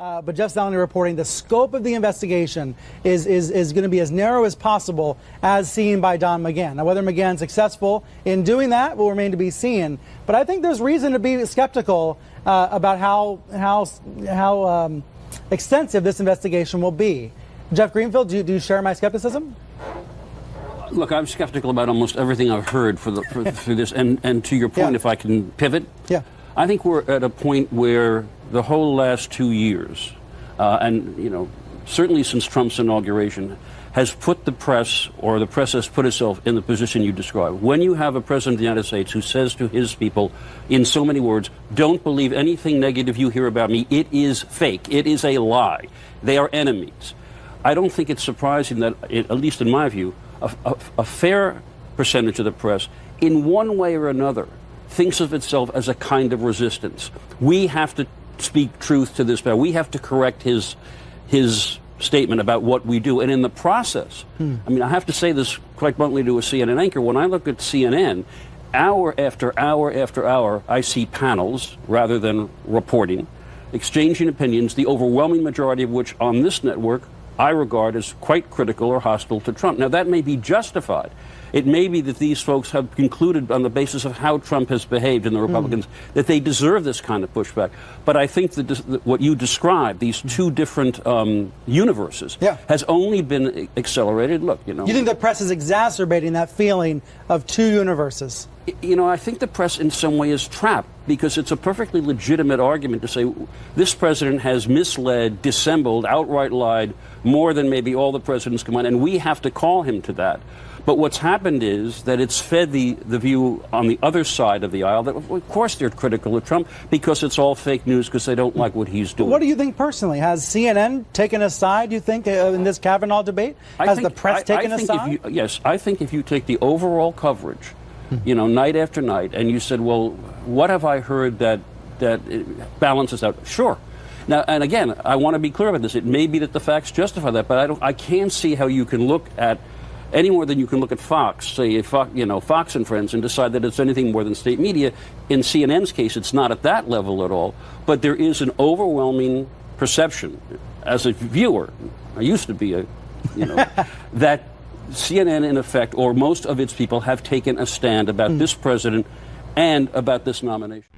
But Jeff Zeleny reporting the scope of the investigation is going to be as narrow as possible, as seen by Don McGahn. Now, whether McGahn's successful in doing that will remain to be seen. But I think there's reason to be skeptical about how extensive this investigation will be. Jeff Greenfield, do you share my skepticism? Look, I'm skeptical about almost everything I've heard through this. And to your point, if I can pivot, I think we're at a point where the whole last 2 years, and certainly since Trump's inauguration, has put the press, or the press has put itself in the position you described. When you have a president of the United States who says to his people, in so many words, don't believe anything negative you hear about me, it is fake, it is a lie, they are enemies. I don't think it's surprising that, at least in my view, a fair percentage of the press, in one way or another, thinks of itself as a kind of resistance. We have to speak truth to this man. We have to correct his statement about what we do. And in the process, I mean, I have to say this quite bluntly to a CNN anchor. When I look at CNN, hour after hour after hour, I see panels, rather than reporting, exchanging opinions, the overwhelming majority of which on this network I regard as quite critical or hostile to Trump. Now, that may be justified. It may be that these folks have concluded on the basis of how Trump has behaved in the Republicans that they deserve this kind of pushback. But I think that what you described, these two different universes, has only been accelerated. Look, You think the press is exacerbating that feeling of two universes? I think the press in some way is trapped, because it's a perfectly legitimate argument to say this president has misled, dissembled, outright lied more than maybe all the presidents combined, and we have to call him to that. But what's happened is that it's fed the view on the other side of the aisle that, of course, they're critical of Trump because it's all fake news, because they don't like what he's doing. What do you think personally? Has CNN taken a side, you think, in this Kavanaugh debate? Has the press taken a side? Yes, I think if you take the overall coverage, night after night, and you said, well, what have I heard that balances out? Sure. Now, and again, I want to be clear about this. It may be that the facts justify that, but I can't see how you can look at any more than you can look at Fox, say, Fox and Friends, and decide that it's anything more than state media. In CNN's case, it's not at that level at all. But there is an overwhelming perception, as a viewer, I used to be that CNN, in effect, or most of its people, have taken a stand about this president and about this nomination.